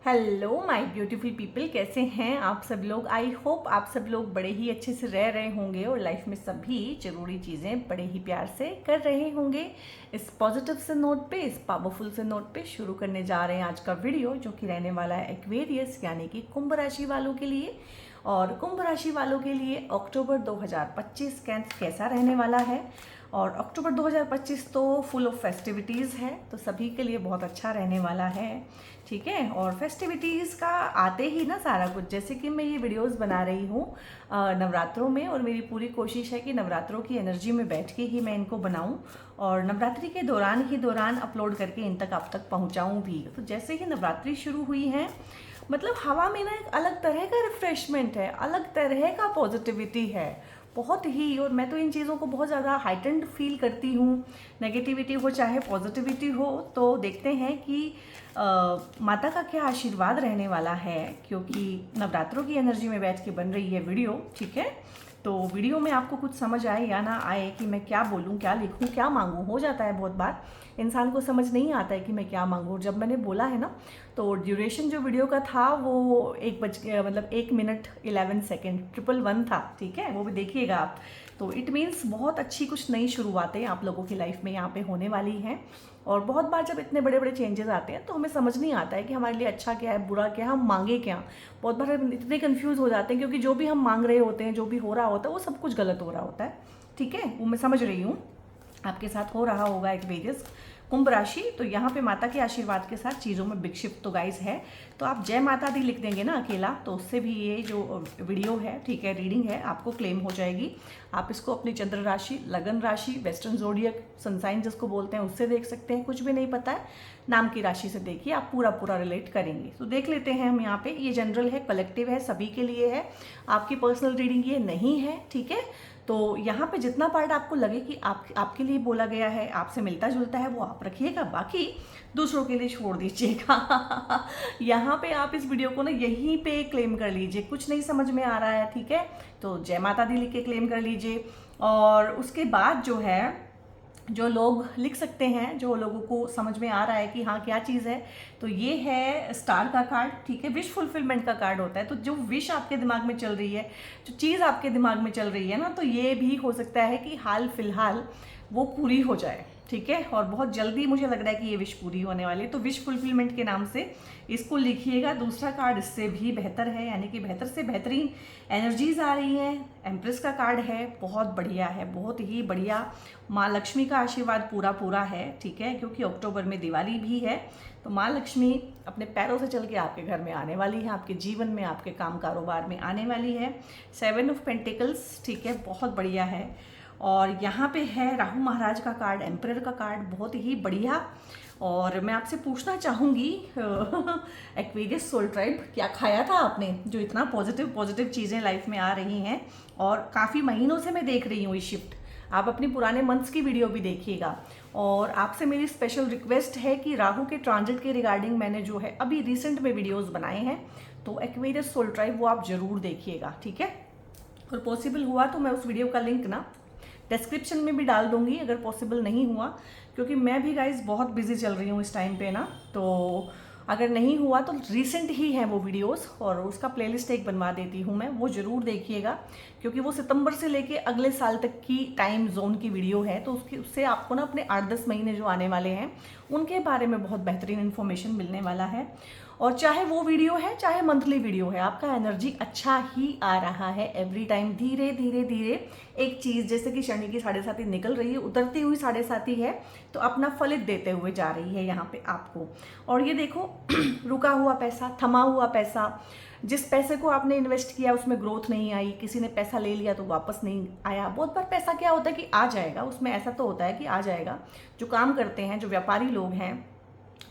Hello my beautiful people, कैसे हैं आप सब लोग। आई होप आप सब लोग बड़े ही अच्छे से रह रहे होंगे और लाइफ में सभी ज़रूरी चीज़ें बड़े ही प्यार से कर रहे होंगे। इस पॉजिटिव से नोट पे, इस पावरफुल से नोट पे शुरू करने जा रहे हैं आज का वीडियो, जो कि रहने वाला है एक्वेरियस यानी कि कुंभ राशि वालों के लिए। और कुंभ राशि वालों के लिए अक्टूबर 2025 कैसा रहने वाला है। और अक्टूबर 2025 तो फुल ऑफ फेस्टिविटीज़ है, तो सभी के लिए बहुत अच्छा रहने वाला है। ठीक है, और फेस्टिविटीज़ का आते ही ना सारा कुछ, जैसे कि मैं ये वीडियोस बना रही हूँ नवरात्रों में, और मेरी पूरी कोशिश है कि नवरात्रों की एनर्जी में बैठ के ही मैं इनको बनाऊँ और नवरात्रि के दौरान अपलोड करके इन तक आप तक पहुँचाऊँ भी। तो जैसे ही नवरात्रि शुरू हुई है, मतलब हवा में ना एक अलग तरह का रिफ्रेशमेंट है, अलग तरह का पॉजिटिविटी है बहुत ही। और मैं तो इन चीज़ों को बहुत ज़्यादा हाइटेंड फील करती हूँ, नेगेटिविटी हो चाहे पॉजिटिविटी हो। तो देखते हैं कि माता का क्या आशीर्वाद रहने वाला है, क्योंकि नवरात्रों की एनर्जी में बैठ के बन रही है वीडियो। ठीक है, तो वीडियो में आपको कुछ समझ आए या ना आए कि मैं क्या बोलूँ, क्या लिखूँ, क्या मांगूँ, हो जाता है बहुत बार इंसान को समझ नहीं आता है कि मैं क्या मांगूँ। जब मैंने बोला है ना, तो ड्यूरेशन जो वीडियो का था वो 1 मिनट 11 सेकेंड 111 था। ठीक है, वो भी देखिएगा आप। तो इट मीन्स बहुत अच्छी कुछ नई शुरुआतें आप लोगों की लाइफ में यहाँ पे होने वाली हैं। और बहुत बार जब इतने बड़े बड़े चेंजेस आते हैं तो हमें समझ नहीं आता है कि हमारे लिए अच्छा क्या है, बुरा क्या है, हम मांगे क्या। बहुत बार हम इतने कंफ्यूज हो जाते हैं, क्योंकि जो भी हम मांग रहे होते हैं, जो भी हो रहा होता है, वो सब कुछ गलत हो रहा होता है। ठीक है, वो मैं समझ रही हूँ आपके साथ हो रहा होगा एक वेरियस कुंभ राशि। तो यहाँ पे माता के आशीर्वाद के साथ चीज़ों में बिग शिफ्ट तो गाइस है। तो आप जय माता दी लिख देंगे ना अकेला, तो उससे भी ये जो वीडियो है, ठीक है, रीडिंग है, आपको क्लेम हो जाएगी। आप इसको अपनी चंद्र राशि, लगन राशि, वेस्टर्न जोडियक सनसाइन जिसको बोलते हैं, उससे देख सकते हैं। कुछ भी नहीं पता है, नाम की राशि से देखिए, आप पूरा पूरा रिलेट करेंगे। तो देख लेते हैं हम यहाँ पे। ये जनरल है, कलेक्टिव है, सभी के लिए है, आपकी पर्सनल रीडिंग ये नहीं है। ठीक है, तो यहाँ पे जितना पार्ट आपको लगे कि आपके लिए बोला गया है, आपसे मिलता जुलता है, वो आप रखिएगा, बाकी दूसरों के लिए छोड़ दीजिएगा। यहाँ पे आप इस वीडियो को ना यहीं पे क्लेम कर लीजिए। कुछ नहीं समझ में आ रहा है, ठीक है, तो जय माता दी लिख के क्लेम कर लीजिए। और उसके बाद जो है, जो लोग लिख सकते हैं, जो लोगों को समझ में आ रहा है कि हाँ क्या चीज़ है, तो ये है स्टार का कार्ड। ठीक है, विश फुलफिलमेंट का कार्ड होता है। तो जो विश आपके दिमाग में चल रही है, जो चीज़ आपके दिमाग में चल रही है ना, तो ये भी हो सकता है कि हाल फिलहाल वो पूरी हो जाए। ठीक है, और बहुत जल्दी मुझे लग रहा है कि ये विश पूरी होने वाली है। तो विश फुलफिलमेंट के नाम से इसको लिखिएगा। दूसरा कार्ड इससे भी बेहतर है, यानी कि बेहतर से बेहतरीन एनर्जीज आ रही हैं। एम्प्रेस का कार्ड है, बहुत बढ़िया है, बहुत ही बढ़िया। माँ लक्ष्मी का आशीर्वाद पूरा पूरा है। ठीक है, क्योंकि अक्टूबर में दिवाली भी है, तो माँ लक्ष्मी अपने पैरों से चल के आपके घर में आने वाली है, आपके जीवन में, आपके काम कारोबार में आने वाली है। 7 ऑफ पेंटिकल्स, ठीक है, बहुत बढ़िया है। और यहाँ पे है राहु महाराज का कार्ड, एम्परर का कार्ड, बहुत ही बढ़िया। और मैं आपसे पूछना चाहूँगी, एक्वेरियस सोल ट्राइब, क्या खाया था आपने जो इतना पॉजिटिव पॉजिटिव चीज़ें लाइफ में आ रही हैं। और काफ़ी महीनों से मैं देख रही हूँ ये शिफ्ट। आप अपनी पुराने मंथ्स की वीडियो भी देखिएगा। और आपसे मेरी स्पेशल रिक्वेस्ट है कि राहु के ट्रांजिट के रिगार्डिंग मैंने जो है अभी रिसेंट में वीडियोस बनाए हैं, तो एक्वेरियस सोल ट्राइब वो आप जरूर देखिएगा। ठीक है, और पॉसिबल हुआ तो मैं उस वीडियो का लिंक ना डिस्क्रिप्शन में भी डाल दूंगी, अगर पॉसिबल नहीं हुआ, क्योंकि मैं भी गाइज बहुत बिजी चल रही हूँ इस टाइम पे ना। तो अगर नहीं हुआ तो रिसेंट ही है वो वीडियोस, और उसका प्लेलिस्ट एक बनवा देती हूँ मैं, वो ज़रूर देखिएगा, क्योंकि वो सितंबर से लेके अगले साल तक की टाइम जोन की वीडियो है। तो उससे आपको ना अपने 8-10 महीने जो आने वाले हैं उनके बारे में बहुत बेहतरीन इन्फॉर्मेशन मिलने वाला है। और चाहे वो वीडियो है, चाहे मंथली वीडियो है, आपका एनर्जी अच्छा ही आ रहा है एवरी टाइम। धीरे धीरे धीरे एक चीज़, जैसे कि शनि की 7.5 निकल रही है, उतरती हुई 7.5 है, तो अपना फलित देते हुए जा रही है यहाँ पे आपको। और ये देखो, रुका हुआ पैसा, थमा हुआ पैसा, जिस पैसे को आपने इन्वेस्ट किया उसमें ग्रोथ नहीं आई, किसी ने पैसा ले लिया तो वापस नहीं आया। बहुत बार पैसा क्या होता है कि आ जाएगा, उसमें ऐसा तो होता है कि आ जाएगा। जो काम करते हैं, जो व्यापारी लोग हैं,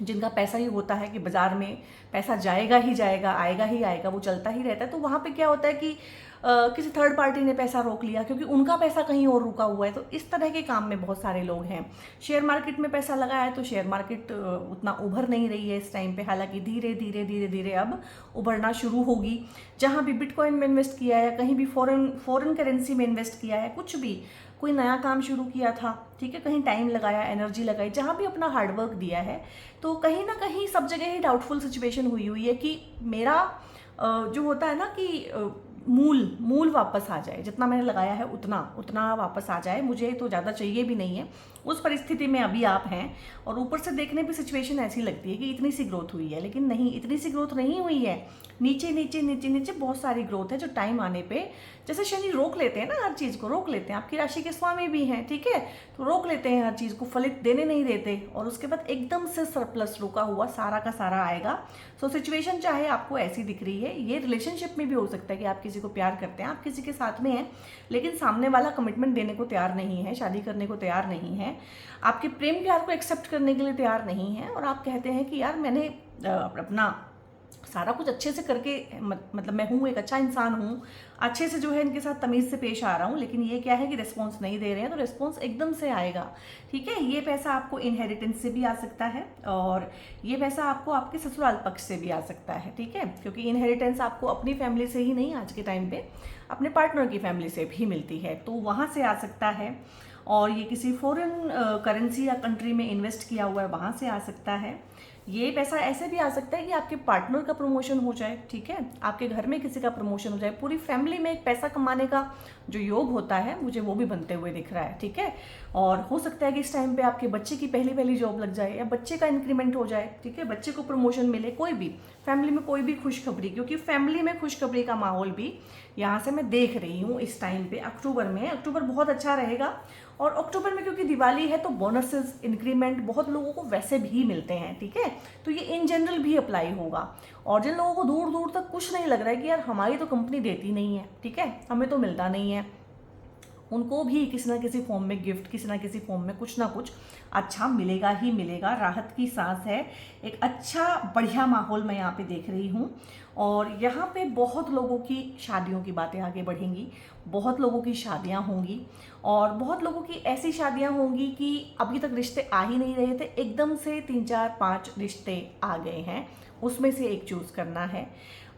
जिनका पैसा ही होता है कि बाजार में पैसा जाएगा ही जाएगा, आएगा ही आएगा, वो चलता ही रहता है, तो वहाँ पे क्या होता है कि किसी थर्ड पार्टी ने पैसा रोक लिया क्योंकि उनका पैसा कहीं और रुका हुआ है। तो इस तरह के काम में बहुत सारे लोग हैं। शेयर मार्केट में पैसा लगाया है तो शेयर मार्केट उतना उभर नहीं रही है इस टाइम पे, हालांकि धीरे धीरे धीरे धीरे अब उभरना शुरू होगी। जहाँ भी बिटकॉइन में इन्वेस्ट किया है, कहीं भी फॉरेन करेंसी में इन्वेस्ट किया है, कुछ भी कोई नया काम शुरू किया था, ठीक है, कहीं टाइम लगाया, एनर्जी लगाई, जहाँ भी अपना हार्डवर्क दिया है, तो कहीं ना कहीं सब जगह ही डाउटफुल सिचुएशन हुई हुई है कि मेरा जो होता है ना कि मूल वापस आ जाए, जितना मैंने लगाया है उतना वापस आ जाए, मुझे तो ज़्यादा चाहिए भी नहीं है। उस परिस्थिति में अभी आप हैं और ऊपर से देखने पे सिचुएशन ऐसी लगती है कि इतनी सी ग्रोथ हुई है, लेकिन नहीं, इतनी सी ग्रोथ नहीं हुई है। नीचे नीचे नीचे नीचे बहुत सारी ग्रोथ है जो टाइम आने पे, जैसे शनि रोक लेते हैं ना, हर चीज़ को रोक लेते हैं, आपकी राशि के स्वामी भी हैं, ठीक है, तो रोक लेते हैं हर चीज़ को, फलित देने नहीं देते, और उसके बाद एकदम से सरप्लस रुका हुआ सारा का सारा आएगा। सो सिचुएशन चाहे आपको ऐसी दिख रही है, ये रिलेशनशिप में भी हो सकता है कि आप किसी को प्यार करते हैं, आप किसी के साथ में हैं, लेकिन सामने वाला कमिटमेंट देने को तैयार नहीं है, शादी करने को तैयार नहीं है, आपके प्रेम प्यार को एक्सेप्ट करने के लिए तैयार नहीं है, और आप कहते हैं कि यार मैंने अपना सारा कुछ अच्छे से करके, मतलब मैं हूँ, एक अच्छा इंसान हूँ, अच्छे से जो है इनके साथ तमीज़ से पेश आ रहा हूँ, लेकिन ये क्या है कि रिस्पॉन्स नहीं दे रहे हैं, तो रिस्पॉन्स एकदम से आएगा, ठीक है। ये पैसा आपको इनहेरिटेंस से भी आ सकता है और ये पैसा आपको आपके ससुराल पक्ष से भी आ सकता है, ठीक है, क्योंकि इनहेरिटेंस आपको अपनी फैमिली से ही नहीं, आज के टाइम पे अपने पार्टनर की फैमिली से भी मिलती है, तो वहाँ से आ सकता है। और ये किसी फॉरेन करेंसी या कंट्री में इन्वेस्ट किया हुआ है, वहाँ से आ सकता है। ये पैसा ऐसे भी आ सकता है कि आपके पार्टनर का प्रमोशन हो जाए, ठीक है, आपके घर में किसी का प्रमोशन हो जाए, पूरी फैमिली में एक पैसा कमाने का जो योग होता है, मुझे वो भी बनते हुए दिख रहा है, ठीक है। और हो सकता है कि इस टाइम पे आपके बच्चे की पहली जॉब लग जाए या बच्चे का इंक्रीमेंट हो जाए, ठीक है, बच्चे को प्रमोशन मिले, कोई भी फैमिली में कोई भी खुशखबरी, क्योंकि फैमिली में खुशखबरी का माहौल भी यहाँ से मैं देख रही हूँ इस टाइम पे। अक्टूबर में, अक्टूबर बहुत अच्छा रहेगा, और अक्टूबर में क्योंकि दिवाली है तो बोनसेस, इंक्रीमेंट बहुत लोगों को वैसे भी मिलते हैं, ठीक है, तो ये इन जनरल भी अप्लाई होगा। और जिन लोगों को दूर दूर तक कुछ नहीं लग रहा है कि यार हमारी तो कंपनी देती नहीं है, ठीक है, हमें तो मिलता नहीं है, उनको भी किसी ना किसी फॉर्म में गिफ्ट, किसी ना किसी फॉर्म में कुछ ना कुछ अच्छा मिलेगा ही मिलेगा। राहत की सांस है, एक अच्छा बढ़िया माहौल मैं यहाँ पे देख रही हूँ। और यहाँ पे बहुत लोगों की शादियों की बातें आगे बढ़ेंगी, बहुत लोगों की शादियाँ होंगी, और बहुत लोगों की ऐसी शादियाँ होंगी कि अभी तक रिश्ते आ ही नहीं रहे थे, एकदम से 3 4 5 रिश्ते आ गए हैं, उसमें से एक चूज़ करना है।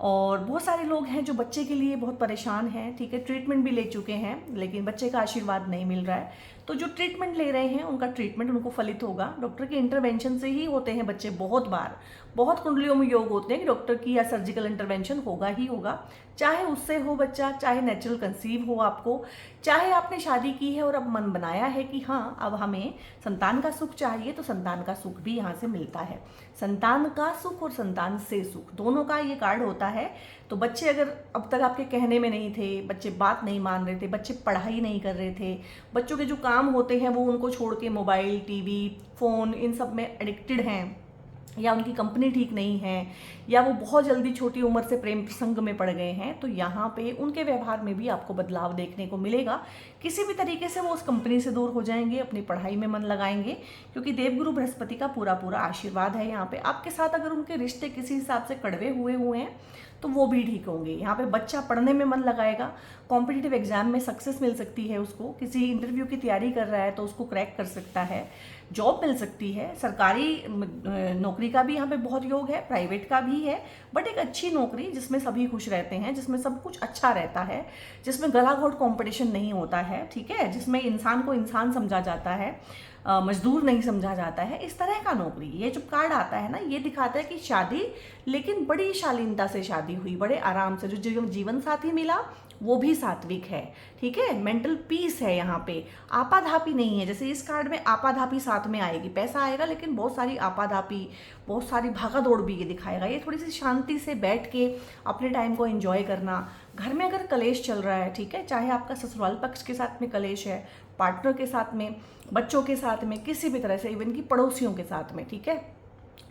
और बहुत सारे लोग हैं जो बच्चे के लिए बहुत परेशान हैं, ठीक है, ट्रीटमेंट भी ले चुके हैं, लेकिन बच्चे का आशीर्वाद नहीं मिल रहा है, तो जो ट्रीटमेंट ले रहे हैं उनका ट्रीटमेंट उनको फलित होगा। डॉक्टर के इंटरवेंशन से ही होते हैं बच्चे, बहुत बार, बहुत कुंडलियों में योग होते हैं कि डॉक्टर की या सर्जिकल इंटरवेंशन होगा ही होगा, चाहे उससे हो बच्चा, चाहे नेचुरल कंसीव हो आपको, चाहे आपने शादी की है और अब मन बनाया है कि हाँ अब हमें संतान का सुख चाहिए, तो संतान का सुख भी यहाँ से मिलता है। संतान का सुख और संतान से सुख दोनों का ये कार्ड होता है। तो बच्चे अगर अब तक आपके कहने में नहीं थे, बच्चे बात नहीं मान रहे थे, बच्चे पढ़ाई नहीं कर रहे थे, बच्चों के जो काम होते हैं वो उनको छोड़ के मोबाइल, टीवी, फ़ोन, इन सब में एडिक्टेड हैं, या उनकी कंपनी ठीक नहीं है, या वो बहुत जल्दी छोटी उम्र से प्रेम प्रसंग में पड़ गए हैं, तो यहाँ पे उनके व्यवहार में भी आपको बदलाव देखने को मिलेगा। किसी भी तरीके से वो उस कंपनी से दूर हो जाएंगे, अपनी पढ़ाई में मन लगाएंगे, क्योंकि देवगुरु बृहस्पति का पूरा पूरा आशीर्वाद है यहाँ पे आपके साथ। अगर उनके रिश्ते किसी हिसाब से कड़वे हुए हैं तो वो भी ठीक होंगे। यहाँ पे बच्चा पढ़ने में मन लगाएगा, कॉम्पिटिटिव एग्जाम में सक्सेस मिल सकती है उसको, किसी इंटरव्यू की तैयारी कर रहा है तो उसको क्रैक कर सकता है, जॉब मिल सकती है, सरकारी नौकरी का भी यहाँ पे बहुत योग है, प्राइवेट का भी है, बट एक अच्छी नौकरी जिसमें सभी खुश रहते हैं, जिसमें सब कुछ अच्छा रहता है, जिसमें गला घोट कॉम्पिटिशन नहीं होता है, ठीक है, जिसमें इंसान को इंसान समझा जाता है, मजदूर नहीं समझा जाता है, इस तरह का नौकरी। ये जो कार्ड आता है ना, ये दिखाता है कि शादी, लेकिन बड़ी शालीनता से शादी हुई, बड़े आराम से, जो जीवन साथी मिला वो भी सात्विक है, ठीक है, मेंटल पीस है यहाँ पे, आपाधापी नहीं है। जैसे इस कार्ड में आपाधापी साथ में आएगी, पैसा आएगा लेकिन बहुत सारी आपाधापी, बहुत सारी भागा दौड़ भी ये दिखाएगा। ये थोड़ी सी शांति से बैठ के अपने टाइम को एंजॉय करना। घर में अगर कलेश चल रहा है, ठीक है, चाहे आपका ससुराल पक्ष के साथ में कलेश है, पार्टनर के साथ में, बच्चों के साथ में, किसी भी तरह से, इवन की पड़ोसियों के साथ में, ठीक है,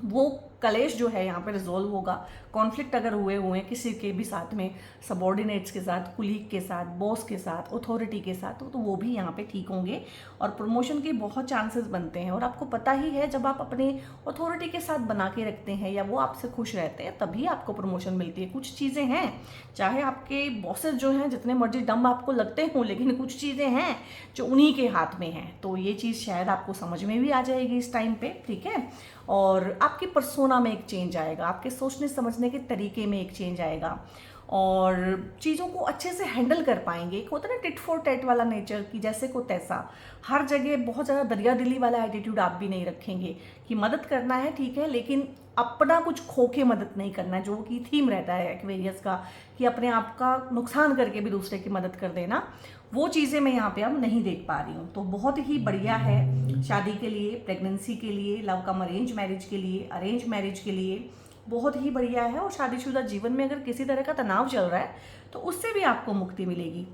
वो कलेश जो है यहाँ पे रिजॉल्व होगा। कॉन्फ्लिक्ट अगर हुए हैं किसी के भी साथ में, सबॉर्डिनेट्स के साथ, कुलीग के साथ, बॉस के साथ, अथॉरिटी के साथ, तो वो भी यहाँ पे ठीक होंगे और प्रमोशन के बहुत चांसेस बनते हैं। और आपको पता ही है जब आप अपने अथॉरिटी के साथ बना के रखते हैं या वो आपसे खुश रहते हैं तभी आपको प्रमोशन मिलती है। कुछ चीज़ें हैं, चाहे आपके बॉसेस जो हैं जितने मर्जी डम्ब आपको लगते हों, लेकिन कुछ चीज़ें हैं जो उन्हीं के हाथ में हैं। तो ये चीज़ शायद आपको समझ में भी आ जाएगी इस टाइम पे, ठीक है। और आपकी पर्सोना में एक चेंज आएगा, आपके सोचने समझने के तरीके में एक चेंज आएगा और चीज़ों को अच्छे से हैंडल कर पाएंगे। एक होता है ना टिट फॉर टैट वाला नेचर, कि जैसे को तैसा, हर जगह बहुत ज़्यादा दरिया दिली वाला एटीट्यूड आप भी नहीं रखेंगे कि मदद करना है ठीक है, लेकिन अपना कुछ खो के मदद नहीं करना, जो कि थीम रहता है एक्वेरियस का, कि अपने आप का नुकसान करके भी दूसरे की मदद कर देना। वो चीज़ें मैं यहाँ पे अब नहीं देख पा रही हूँ। तो बहुत ही बढ़िया है शादी के लिए, प्रेगनेंसी के लिए, लव कम अरेंज मैरिज के लिए, अरेंज मैरिज के लिए बहुत ही बढ़िया है। और शादीशुदा जीवन में अगर किसी तरह का तनाव चल रहा है तो उससे भी आपको मुक्ति मिलेगी।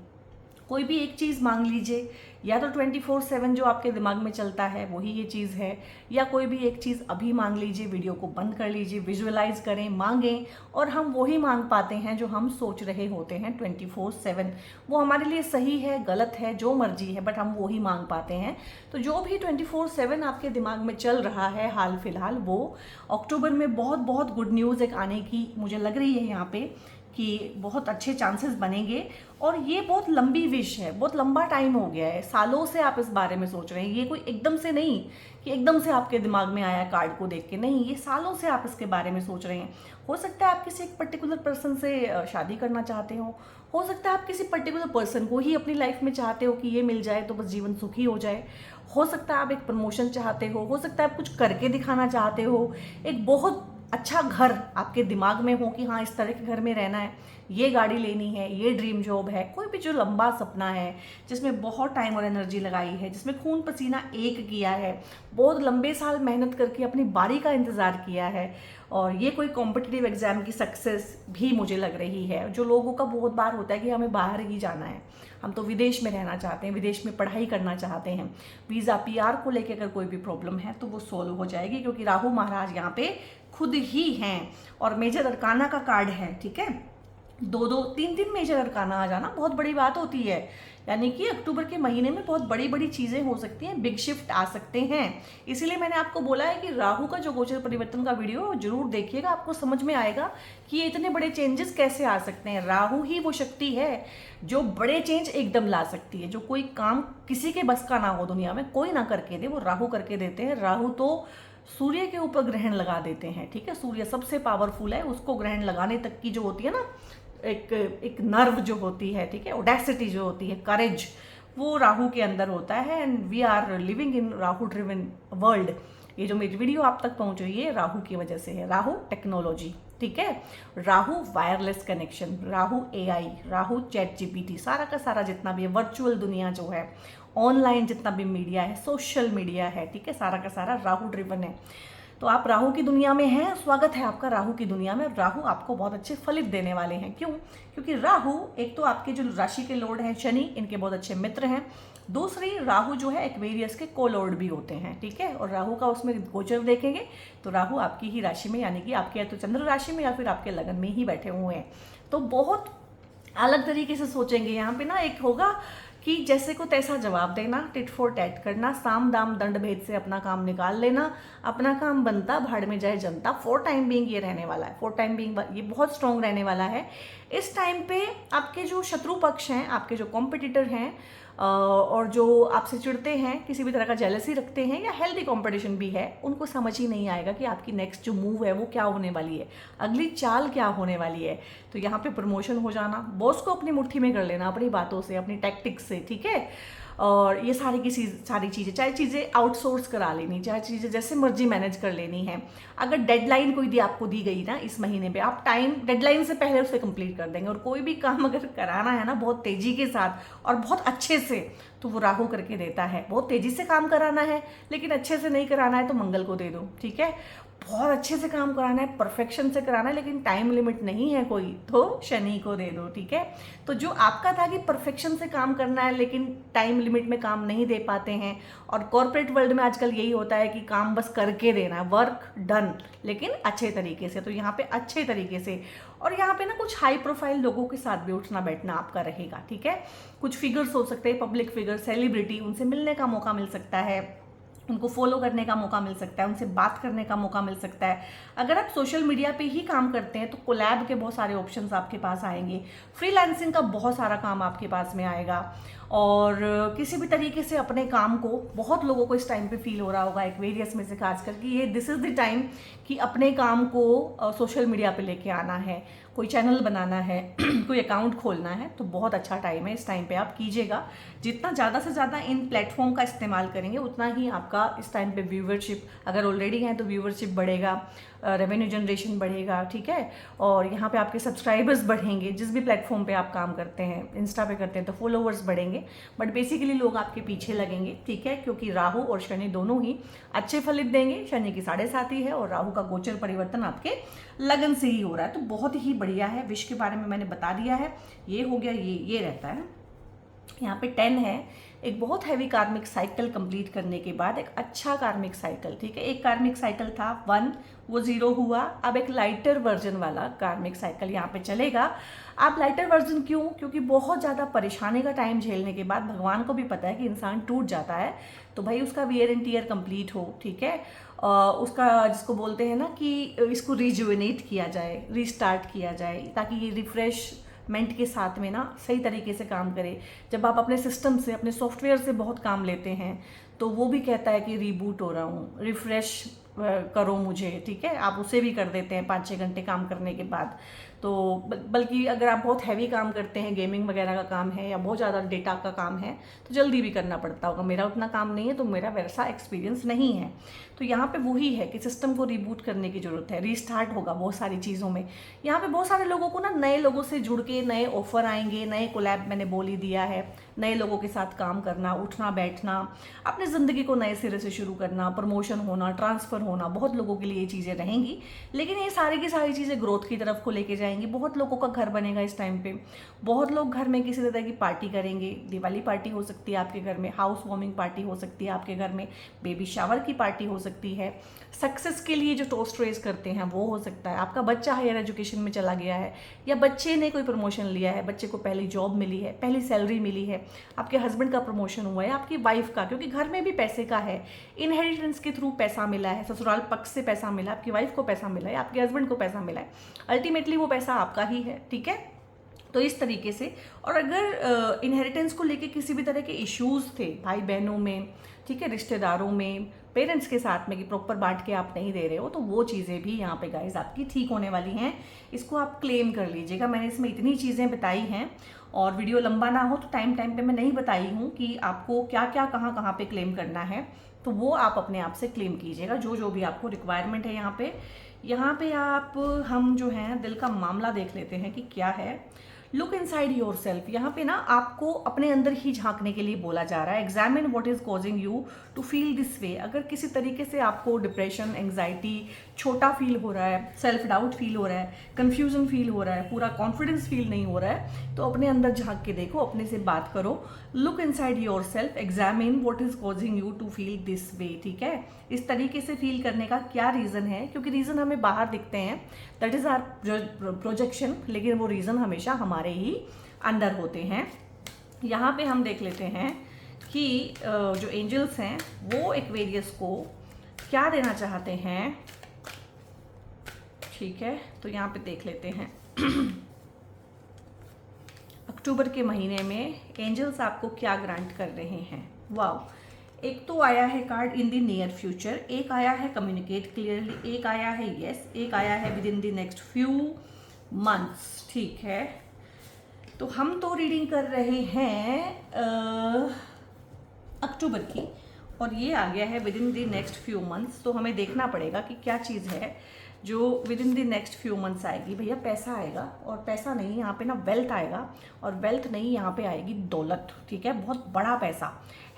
कोई भी एक चीज़ मांग लीजिए, या तो 24/7 जो आपके दिमाग में चलता है वही ये चीज़ है, या कोई भी एक चीज़ अभी मांग लीजिए, वीडियो को बंद कर लीजिए, विजुअलाइज करें, मांगें, और हम वही मांग पाते हैं जो हम सोच रहे होते हैं 24/7। वो हमारे लिए सही है, गलत है, जो मर्जी है, बट हम वही मांग पाते हैं। तो जो भी 24/7 आपके दिमाग में चल रहा है हाल फिलहाल, वो अक्टूबर में बहुत बहुत गुड न्यूज़ एक आने की मुझे लग रही है यहाँ पे, कि बहुत अच्छे चांसेस बनेंगे। और ये बहुत लंबी विश है, बहुत लंबा टाइम हो गया है, सालों से आप इस बारे में सोच रहे हैं। ये कोई एकदम से नहीं कि एकदम से आपके दिमाग में आया कार्ड को देख के, नहीं, ये सालों से आप इसके बारे में सोच रहे हैं। हो सकता है आप किसी एक पर्टिकुलर पर्सन से शादी करना चाहते हो सकता है आप किसी पर्टिकुलर पर्सन को ही अपनी लाइफ में चाहते हो कि ये मिल जाए तो बस जीवन सुखी हो जाए। हो सकता है आप एक प्रमोशन चाहते हो सकता है आप कुछ करके दिखाना चाहते हो, एक बहुत अच्छा घर आपके दिमाग में हो कि हाँ इस तरह के घर में रहना है, ये गाड़ी लेनी है, ये ड्रीम जॉब है। कोई भी जो लंबा सपना है, जिसमें बहुत टाइम और एनर्जी लगाई है, जिसमें खून पसीना एक किया है, बहुत लंबे साल मेहनत करके अपनी बारी का इंतज़ार किया है, और ये कोई कॉम्पिटिटिव एग्जाम की सक्सेस भी मुझे लग रही है। जो लोगों का बहुत बार होता है कि हमें बाहर ही जाना है, हम तो विदेश में रहना चाहते हैं, विदेश में पढ़ाई करना चाहते हैं, वीज़ा PR को लेकर अगर कोई भी प्रॉब्लम है तो वो सोल्व हो जाएगी, क्योंकि राहु महाराज यहाँ पे खुद ही हैं और मेजर अरकाना का कार्ड है, ठीक है। 2-3 मेजर अरकाना आ जाना बहुत बड़ी बात होती है, यानी कि अक्टूबर के महीने में बहुत बड़ी बड़ी चीज़ें हो सकती हैं, बिग शिफ्ट आ सकते हैं। इसीलिए मैंने आपको बोला है कि राहु का जो गोचर परिवर्तन का वीडियो जरूर देखिएगा, आपको समझ में आएगा कि ये इतने बड़े चेंजेस कैसे आ सकते हैं। राहु ही वो शक्ति है जो बड़े चेंज एकदम ला सकती है, जो कोई काम किसी के बस का ना हो, दुनिया में कोई ना करके दे, वो राहु करके देते हैं। राहु तो सूर्य के ऊपर ग्रहण लगा देते हैं, ठीक है। सूर्य सबसे पावरफुल है, उसको ग्रहण लगाने तक की जो होती है ना एक नर्व जो होती है, ठीक है, ओडेसिटी जो होती है, करेज, वो राहु के अंदर होता है। And we are living in Rahu driven world. ये जो मेरी वीडियो आप तक पहुंच रही है राहु की वजह से है। राहु टेक्नोलॉजी, ठीक है, Rahu wireless connection, Rahu AI, Rahu ChatGPT, सारा का सारा जितना भी है वर्चुअल दुनिया जो है, ऑनलाइन जितना भी मीडिया है, सोशल मीडिया है, ठीक है, सारा का सारा राहु ड्रिवन है। तो आप राहु की दुनिया में हैं, स्वागत है आपका राहु की दुनिया में। राहु आपको बहुत अच्छे फलित देने वाले हैं। क्यों? क्योंकि राहु एक तो आपके जो राशि के लॉर्ड हैं शनि, इनके बहुत अच्छे मित्र हैं। दूसरी, राहु जो है एक्वेरियस के को लॉर्ड भी होते हैं, ठीक है। और राहु का उसमें गोचर देखेंगे तो राहु आपकी ही राशि में, यानी कि आपके या तो चंद्र राशि में या फिर आपके लगन में ही बैठे हुए हैं। तो बहुत अलग तरीके से सोचेंगे यहाँ पे ना। एक होगा कि जैसे को तैसा जवाब देना, टिट फॉर टैट करना, साम दाम दंड भेद से अपना काम निकाल लेना, अपना काम बनता भाड़ में जाए जनता। फॉर टाइम बीइंग ये रहने वाला है, फॉर टाइम बीइंग ये बहुत स्ट्रॉन्ग रहने वाला है। इस टाइम पे आपके जो शत्रु पक्ष हैं, आपके जो कॉम्पिटिटर हैं और जो आपसे चिढ़ते हैं, किसी भी तरह का जेलसी रखते हैं या हेल्दी कंपटीशन भी है, उनको समझ ही नहीं आएगा कि आपकी नेक्स्ट जो मूव है वो क्या होने वाली है, अगली चाल क्या होने वाली है। तो यहाँ पे प्रमोशन हो जाना, बॉस को अपनी मुट्ठी में कर लेना अपनी बातों से, अपनी टैक्टिक्स से, ठीक है। और ये सारी चीज़ें, चाहे चीज़ें आउटसोर्स करा लेनी, चाहे चीज़ें जैसे मर्जी मैनेज कर लेनी है। अगर डेडलाइन कोई आपको दी गई ना इस महीने पे, आप टाइम डेडलाइन से पहले उसे कंप्लीट कर देंगे। और कोई भी काम अगर कराना है ना बहुत तेज़ी के साथ और बहुत अच्छे से, तो वो राहु करके देता है। बहुत तेज़ी से काम कराना है लेकिन अच्छे से नहीं कराना है तो मंगल को दे दो, ठीक है। बहुत अच्छे से काम कराना है, परफेक्शन से कराना है, लेकिन टाइम लिमिट नहीं है कोई, तो शनि को दे दो, ठीक है। तो जो आपका था कि परफेक्शन से काम करना है लेकिन टाइम लिमिट में काम नहीं दे पाते हैं, और कॉर्पोरेट वर्ल्ड में आजकल यही होता है कि काम बस करके देना है, वर्क डन, लेकिन अच्छे तरीके से। तो यहाँ पे अच्छे तरीके से, और यहाँ पे ना कुछ हाई प्रोफाइल लोगों के साथ भी उठना बैठना आपका रहेगा, ठीक है। कुछ फिगर्स हो सकते हैं, पब्लिक फिगर, सेलिब्रिटी, उनसे मिलने का मौका मिल सकता है, उनको फॉलो करने का मौका मिल सकता है, उनसे बात करने का मौका मिल सकता है। अगर आप सोशल मीडिया पे ही काम करते हैं तो कोलैब के बहुत सारे ऑप्शंस आपके पास आएंगे, फ्रीलांसिंग का बहुत सारा काम आपके पास में आएगा, और किसी भी तरीके से अपने काम को, बहुत लोगों को इस टाइम पे फील हो रहा होगा एक्वेरियस में से खासकर कि ये दिस इज़ द टाइम कि अपने काम को सोशल मीडिया पे लेके आना है, कोई चैनल बनाना है, कोई अकाउंट खोलना है, तो बहुत अच्छा टाइम है, इस टाइम पे आप कीजिएगा। जितना ज़्यादा से ज़्यादा इन प्लेटफॉर्म का इस्तेमाल करेंगे उतना ही आपका इस टाइम पे व्यूवरशिप, अगर ऑलरेडी है तो व्यूवरशिप बढ़ेगा, रेवेन्यू जनरेशन बढ़ेगा, ठीक है। और यहाँ पे आपके सब्सक्राइबर्स बढ़ेंगे, जिस भी प्लेटफॉर्म पे आप काम करते हैं, इंस्टा पे करते हैं तो फॉलोवर्स बढ़ेंगे, बट बेसिकली लोग आपके पीछे लगेंगे, ठीक है, क्योंकि राहु और शनि दोनों ही अच्छे फलित देंगे। शनि की 7.5 है और राहु का गोचर परिवर्तन आपके लगन से ही हो रहा है, तो बहुत ही बढ़िया है। विश के बारे में मैंने बता दिया है, ये हो गया, ये रहता है। यहाँ पे 10 है, एक बहुत हैवी कार्मिक साइकिल कंप्लीट करने के बाद एक अच्छा कार्मिक साइकिल, ठीक है। एक कार्मिक साइकिल था 1, वो 0 हुआ, अब एक लाइटर वर्जन वाला कार्मिक साइकिल यहाँ पे चलेगा। आप लाइटर वर्जन क्यों? क्योंकि बहुत ज़्यादा परेशानी का टाइम झेलने के बाद भगवान को भी पता है कि इंसान टूट जाता है, तो भाई उसका वियर एंड टीयर कंप्लीट हो, ठीक है। उसका जिसको बोलते हैं ना कि इसको रिजुवेनेट किया जाए, रीस्टार्ट किया जाए, ताकि ये रिफ्रेशमेंट के साथ में ना सही तरीके से काम करे। जब आप अपने सिस्टम से, अपने सॉफ्टवेयर से बहुत काम लेते हैं तो वो भी कहता है कि रीबूट हो रहा हूँ, रिफ्रेश करो मुझे, ठीक है। आप उसे भी कर देते हैं 5-6 घंटे काम करने के बाद। तो बल्कि अगर आप बहुत हैवी काम करते हैं, गेमिंग वगैरह का काम है या बहुत ज़्यादा डेटा का काम है, तो जल्दी भी करना पड़ता होगा। मेरा उतना काम नहीं है तो मेरा वैसा एक्सपीरियंस नहीं है। तो यहाँ पे वही है कि सिस्टम को रिबूट करने की ज़रूरत है, रीस्टार्ट होगा बहुत सारी चीज़ों में। यहाँ पे बहुत सारे लोगों को ना नए लोगों से जुड़ के नए ऑफर आएंगे, नए कोलैब, मैंने बोल ही दिया है, नए लोगों के साथ काम करना, उठना बैठना, अपनी ज़िंदगी को नए सिरे से शुरू करना, प्रमोशन होना, ट्रांसफ़र होना, बहुत लोगों के लिए ये चीज़ें रहेंगी। लेकिन ये सारी की सारी चीज़ें ग्रोथ की तरफ को लेके जाएंगी। बहुत लोगों का घर बनेगा इस टाइम पे, बहुत लोग घर में किसी तरह की पार्टी करेंगे। दिवाली पार्टी हो सकती है आपके घर में, हाउस वार्मिंग पार्टी हो सकती है आपके घर में, बेबी शावर की पार्टी हो सकती है, सक्सेस के लिए जो टोस्ट रेस करते हैं वो हो सकता है, आपका बच्चा हायर एजुकेशन में चला गया है, या बच्चे ने कोई प्रमोशन लिया है, बच्चे को पहली जॉब मिली है, पहली सैलरी मिली है, आपके हस्बैंड का प्रमोशन हुआ है, आपकी वाइफ का, क्योंकि घर में भी पैसे का है, इनहेरिटेंस के थ्रू पैसा मिला है, ससुराल पक्ष से पैसा मिला, आपकी वाइफ को पैसा मिला है, आपके हस्बैंड को पैसा मिला है, अल्टीमेटली वो पैसा आपका ही है, ठीक है। तो इस तरीके से, और अगर इनहेरिटेंस को लेके किसी भी तरह के इश्यूज थे भाई बहनों में, ठीक है, रिश्तेदारों में, पेरेंट्स के साथ में कि प्रॉपर बांट के आप नहीं दे रहे हो, तो वो चीज़ें भी यहाँ पे गाइस आपकी ठीक होने वाली हैं। इसको आप क्लेम कर लीजिएगा। मैंने इसमें इतनी चीज़ें बताई हैं, और वीडियो लंबा ना हो तो टाइम टाइम पे मैं नहीं बताई हूँ कि आपको क्या क्या कहाँ कहाँ पे क्लेम करना है, तो वो आप अपने आप से क्लेम कीजिएगा जो जो भी आपको रिक्वायरमेंट है। यहाँ पे आप, हम जो हैं दिल का मामला देख लेते हैं कि क्या है। लुक इनसाइड योर सेल्फ, यहाँ पे ना आपको अपने अंदर ही झांकने के लिए बोला जा रहा है। Examine what is causing you to feel this way. अगर किसी तरीके से आपको डिप्रेशन, एंग्जाइटी, छोटा फील हो रहा है, सेल्फ डाउट फील हो रहा है, कंफ्यूजन फील हो रहा है, पूरा कॉन्फिडेंस फील नहीं हो रहा है, तो अपने अंदर झांक के देखो, अपने से बात करो। Look inside yourself, examine what is causing you to feel this way, ठीक है। इस तरीके से फील करने का क्या रीज़न है, क्योंकि रीज़न हमें बाहर दिखते हैं, दैट इज़ आर प्रोजेक्शन, लेकिन वो रीज़न हमेशा हमारे ही अंदर होते हैं। यहाँ पे हम देख लेते हैं कि जो एंजल्स हैं वो एक्वेरियस को क्या देना चाहते हैं, ठीक है। तो यहाँ पे देख लेते हैं अक्टूबर के महीने में एंजल्स आपको क्या ग्रांट कर रहे हैं। वाओ, एक तो आया है card in the near future, एक आया है कम्युनिकेट क्लियरली, एक आया है यस, एक आया है with in the next few months, ठीक है। तो हम तो रीडिंग कर रहे हैं अक्टूबर की, और ये आ गया है with in the next few months. तो हमें देखना पड़ेगा कि क्या चीज़ है जो with in the next few months आएगी। भैया पैसा आएगा, और पैसा नहीं, यहाँ पे ना वेल्थ आएगा, और वेल्थ नहीं, यहाँ पे आएगी दौलत, ठीक है। बहुत बड़ा पैसा,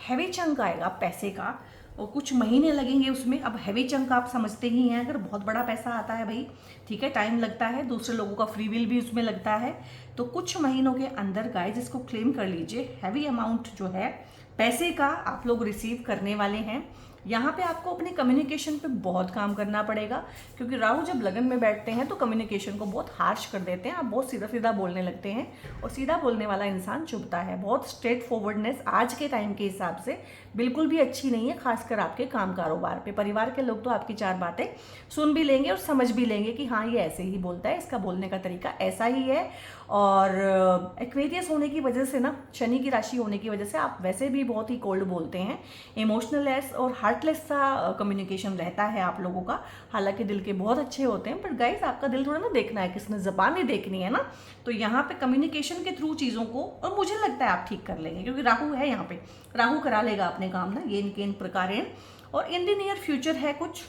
हैवी चंक आएगा पैसे का, और कुछ महीने लगेंगे उसमें। अब हैवी चंक आप समझते ही हैं, अगर बहुत बड़ा पैसा आता है भाई, ठीक है, टाइम लगता है, दूसरे लोगों का फ्री विल भी उसमें लगता है। तो कुछ महीनों के अंदर गाइज इसको क्लेम कर लीजिए, हैवी अमाउंट जो है पैसे का आप लोग रिसीव करने वाले हैं। यहाँ पे आपको अपने कम्युनिकेशन पे बहुत काम करना पड़ेगा, क्योंकि राहु जब लगन में बैठते हैं तो कम्युनिकेशन को बहुत हार्श कर देते हैं, आप बहुत सीधा सीधा बोलने लगते हैं, और सीधा बोलने वाला इंसान चुभता है। बहुत स्ट्रेट फॉरवर्डनेस आज के टाइम के हिसाब से बिल्कुल भी अच्छी नहीं है, खासकर आपके काम कारोबार पे। परिवार के लोग तो आपकी 4 बातें सुन भी लेंगे और समझ भी लेंगे कि हाँ ये ऐसे ही बोलता है, इसका बोलने का तरीका ऐसा ही है। और एक्वेरियस होने की वजह से ना, शनि की राशि होने की वजह से आप वैसे भी बहुत ही कोल्ड बोलते हैं, इमोशनलेस और हार्टलेस सा कम्युनिकेशन रहता है आप लोगों का। हालांकि दिल के बहुत अच्छे होते हैं, पर गाइस आपका दिल थोड़ा ना देखना है, किसने ज़बान नहीं देखनी है ना। तो यहाँ पे कम्युनिकेशन के थ्रू चीज़ों को, और मुझे लगता है आप ठीक कर लेंगे, क्योंकि राहु है यहाँ पे, राहु करा लेगा अपने काम ना, ये इनके इन प्रकारेण। और इन द नियर फ्यूचर है कुछ,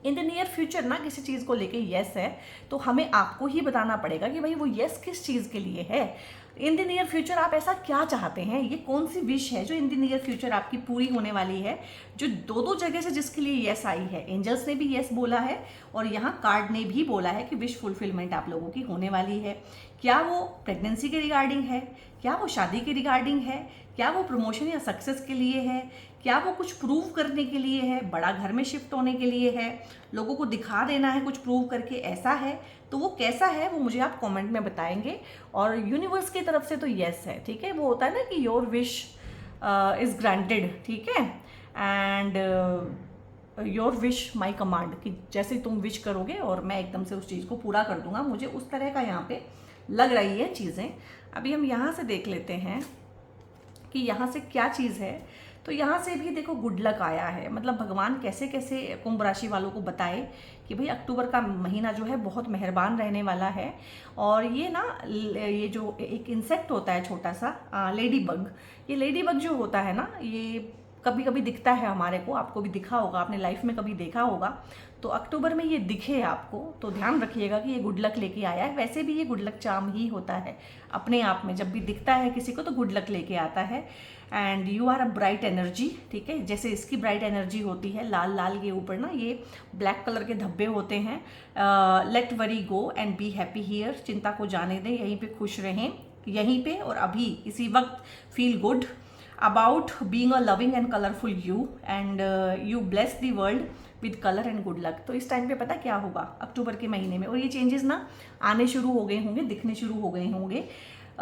इन द नियर फ्यूचर ना किसी चीज़ को लेके यस है, तो हमें आपको ही बताना पड़ेगा कि भाई वो यस किस चीज़ के लिए है। इन द नियर फ्यूचर आप ऐसा क्या चाहते हैं, ये कौन सी विश है जो इन द नियर फ्यूचर आपकी पूरी होने वाली है, जो 2 जगह से जिसके लिए यस आई है। एंजल्स ने भी यस बोला है और यहाँ कार्ड ने भी बोला है कि विश फुलफिलमेंट आप लोगों की होने वाली है। क्या वो प्रेगनेंसी के रिगार्डिंग है, क्या वो शादी के रिगार्डिंग है, क्या वो प्रमोशन या सक्सेस के लिए है, क्या वो कुछ प्रूव करने के लिए है, बड़ा घर में शिफ्ट होने के लिए है, लोगों को दिखा देना है कुछ प्रूव करके, ऐसा है। तो वो कैसा है वो मुझे आप कमेंट में बताएंगे। और यूनिवर्स की तरफ से तो यस है, ठीक है, वो होता है ना कि योर विश इज़ ग्रांटेड, ठीक है, and your wish my command, कि जैसे तुम विश करोगे और मैं एकदम से उस चीज़ को पूरा कर दूंगा। मुझे उस तरह का यहाँ पे लग रही है चीज़ें। अभी हम यहाँ से देख लेते हैं कि यहाँ से क्या चीज़ है। तो यहाँ से भी देखो गुड लक आया है, मतलब भगवान कैसे कैसे कुंभ राशि वालों को बताए कि भाई अक्टूबर का महीना जो है बहुत मेहरबान रहने वाला है। और ये ना, ये जो एक इंसेक्ट होता है छोटा सा, लेडी बग, ये लेडी बग जो होता है ना, ये कभी कभी दिखता है हमारे को, आपको भी दिखा होगा, आपने लाइफ में कभी देखा होगा। तो अक्टूबर में ये दिखे आपको तो ध्यान रखिएगा कि ये गुड लक लेके आया है। वैसे भी ये गुड लक चार्म ही होता है अपने आप में, जब भी दिखता है किसी को तो गुड लक लेके आता है। And you are a bright energy, ठीक है, जैसे इसकी ब्राइट एनर्जी होती है, लाल लाल के ऊपर ना ये ब्लैक कलर के धब्बे होते हैं। Let worry go and be happy here, चिंता को जाने दें, यहीं पे खुश रहें, यहीं पे और अभी इसी वक्त। Feel good about being a loving and colorful you and you bless the world with color and good luck। तो इस टाइम पे पता क्या होगा अक्टूबर के महीने में, और ये चेंजेस ना आने शुरू हो गए होंगे, दिखने शुरू हो गए होंगे,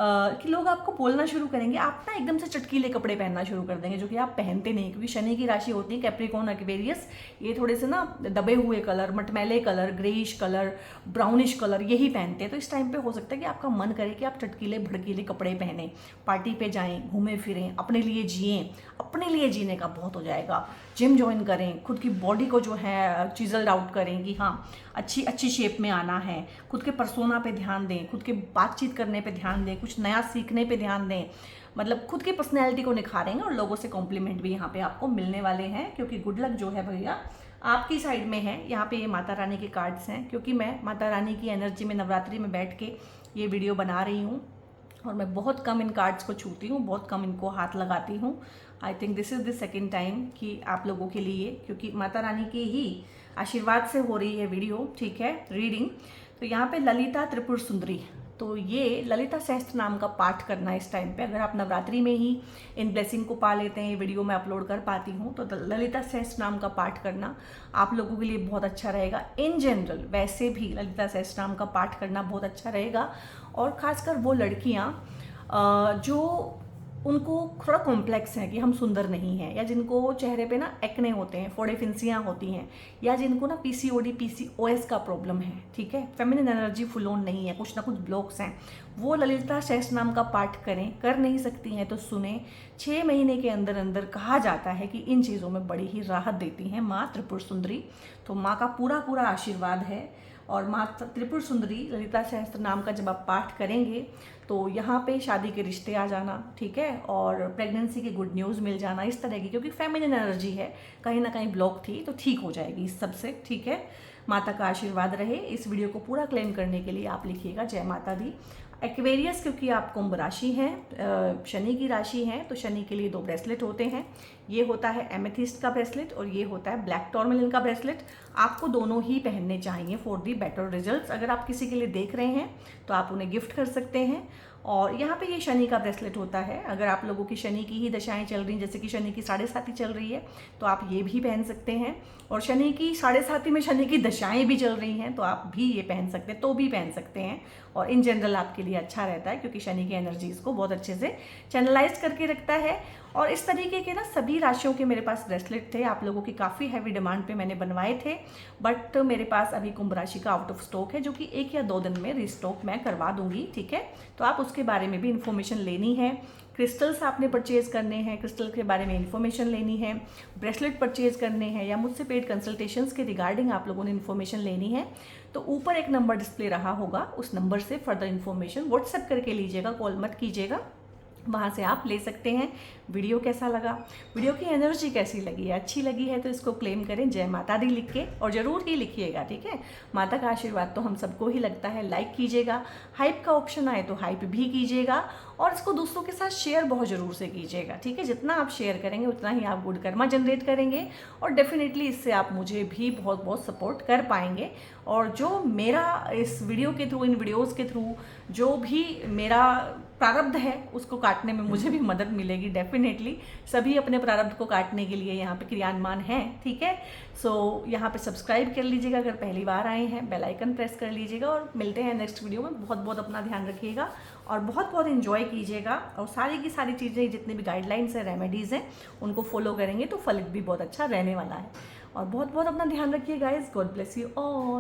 कि लोग आपको बोलना शुरू करेंगे, आप ना एकदम से चटकीले कपड़े पहनना शुरू कर देंगे जो कि आप पहनते नहीं, क्योंकि शनि की राशि होती है कैप्रिकॉर्न एक्वेरियस, ये थोड़े से ना दबे हुए कलर, मटमैले colour, greyish colour, brownish colour यही पहनते हैं। तो इस टाइम पे हो सकता है कि आपका मन करे कि आप चटकीले भड़कीले कपड़े पहने, पार्टी पे जाएं, घूमें फिरें, अपने लिए जिएं, अपने लिए जीने का बहुत हो जाएगा। जिम ज्वाइन करें, खुद की बॉडी को जो है चिजल्ड आउट करें कि हाँ अच्छी अच्छी शेप में आना है, खुद के पर्सोना पे ध्यान दें, खुद के बातचीत करने पे ध्यान दें, कुछ नया सीखने पे ध्यान दें, मतलब खुद की पर्सनैलिटी को निखारेंगे और लोगों से कॉम्प्लीमेंट भी यहाँ पे आपको मिलने वाले हैं, क्योंकि गुड लक जो है भैया आपकी साइड में है। यहाँ पे ये माता रानी के कार्ड्स हैं, क्योंकि मैं माता रानी की एनर्जी में नवरात्रि में बैठ के ये वीडियो बना रही हूँ और मैं बहुत कम इन कार्ड्स को छूती हूँ, बहुत कम इनको हाथ लगाती हूँ। I think this is the second time कि आप लोगों के लिए, क्योंकि माता रानी के ही आशीर्वाद से हो रही है वीडियो, ठीक है, रीडिंग। तो यहाँ पे ललिता त्रिपुर सुंदरी, तो ये ललिता सहस्त्र नाम का पाठ करना इस टाइम पे, अगर आप नवरात्रि में ही इन ब्लेसिंग को पा लेते हैं, ये वीडियो मैं अपलोड कर पाती हूँ, तो ललिता सहस्त्र नाम का पाठ करना आप लोगों के लिए बहुत अच्छा रहेगा। इन जनरल वैसे भी ललिता सहस्त्र नाम का पाठ करना बहुत अच्छा रहेगा, और ख़ासकर वो लड़कियाँ जो उनको थोड़ा कॉम्प्लेक्स है कि हम सुंदर नहीं हैं, या जिनको चेहरे पे ना एक्ने होते हैं, फोड़े फिंसियाँ होती हैं, या जिनको ना पीसीओडी पीसीओएस का प्रॉब्लम है, ठीक है, फेमिनिन एनर्जी फुल ऑन नहीं है, कुछ ना कुछ ब्लॉक्स हैं, वो ललिता सहस्त्र नाम का पाठ करें। कर नहीं सकती हैं तो सुने। 6 महीने के अंदर अंदर कहा जाता है कि इन चीज़ों में बड़ी ही राहत देती हैं माँ त्रिपुर सुंदरी। तो माँ का पूरा पूरा आशीर्वाद है, और माँ त्रिपुर सुंदरी ललिता सहस्त्र नाम का जब आप पाठ करेंगे तो यहाँ पे शादी के रिश्ते आ जाना, ठीक है, और प्रेगनेंसी की गुड न्यूज़ मिल जाना, इस तरह की, क्योंकि फेमिनिन एनर्जी है, कहीं ना कहीं ब्लॉक थी तो ठीक हो जाएगी इस सब से, ठीक है। माता का आशीर्वाद रहे। इस वीडियो को पूरा क्लेम करने के लिए आप लिखिएगा जय माता दी। एक्वेरियस, क्योंकि आप कुंभ राशि हैं, शनि की राशि हैं, तो शनि के लिए 2 ब्रेसलेट होते हैं। ये होता है एमेथिस्ट का ब्रेसलेट और ये होता है ब्लैक टॉर्मेलिन का ब्रेसलेट। आपको दोनों ही पहनने चाहिए फॉर दी बेटर रिजल्ट्स। अगर आप किसी के लिए देख रहे हैं तो आप उन्हें गिफ्ट कर सकते हैं। और यहाँ पे ये शनि का ब्रेसलेट होता है। अगर आप लोगों की शनि की ही दशाएं चल रही हैं, जैसे कि शनि की 7.5 चल रही है, तो आप ये भी पहन सकते हैं। और शनि की 7.5 में शनि की दशाएं भी चल रही हैं, तो आप भी ये पहन सकते हैं, तो भी पहन सकते हैं। और इन जनरल आपके लिए अच्छा रहता है, क्योंकि शनि की एनर्जीज को बहुत अच्छे से चैनलाइज करके रखता है। और इस तरीके के ना सभी राशियों के मेरे पास ब्रेसलेट थे। आप लोगों की काफ़ी हैवी डिमांड पे मैंने बनवाए थे, बट मेरे पास अभी कुंभ राशि का आउट ऑफ स्टॉक है, जो कि 1 या 2 दिन में रिस्टॉक मैं करवा दूंगी। ठीक है, तो आप उसके बारे में भी इन्फॉर्मेशन लेनी है। क्रिस्टल्स आपने परचेज करने हैं, क्रिस्टल के बारे में इन्फॉर्मेशन लेनी है, ब्रेसलेट परचेज करने हैं, या मुझसे पेड कंसल्टेशंस के रिगार्डिंग आप लोगों ने इन्फॉर्मेशन लेनी है, तो ऊपर एक नंबर डिस्प्ले रहा होगा, उस नंबर से फर्दर इन्फॉर्मेशन व्हाट्सएप करके लीजिएगा, कॉल मत कीजिएगा। वहाँ से आप ले सकते हैं। वीडियो कैसा लगा, वीडियो की एनर्जी कैसी लगी है, अच्छी लगी है तो इसको क्लेम करें जय माता दी लिख के, और ज़रूर ही लिखिएगा। ठीक है, माता का आशीर्वाद तो हम सबको ही लगता है। लाइक कीजिएगा, हाइप का ऑप्शन आए तो हाइप भी कीजिएगा, और इसको दूसरों के साथ शेयर बहुत ज़रूर से कीजिएगा। ठीक है, जितना आप शेयर करेंगे उतना ही आप गुड कर्मा जनरेट करेंगे, और डेफिनेटली इससे आप मुझे भी बहुत बहुत सपोर्ट कर पाएंगे। और जो मेरा इस वीडियो के थ्रू, इन वीडियोज़ के थ्रू जो भी मेरा प्रारब्ध है, उसको काटने में मुझे भी मदद मिलेगी। डेफिनेटली सभी अपने प्रारब्ध को काटने के लिए यहाँ पे क्रियान्मान हैं। ठीक है, सो यहाँ पे सब्सक्राइब कर लीजिएगा अगर पहली बार आए हैं, बेल आइकन प्रेस कर लीजिएगा, और मिलते हैं नेक्स्ट वीडियो में। बहुत बहुत अपना ध्यान रखिएगा और बहुत बहुत इन्जॉय कीजिएगा, और सारी की सारी चीज़ें, जितनी भी गाइडलाइंस हैं, रेमेडीज़ हैं, उनको फॉलो करेंगे तो फलित भी बहुत अच्छा रहने वाला है। और बहुत बहुत अपना ध्यान रखिए guys. God bless you all.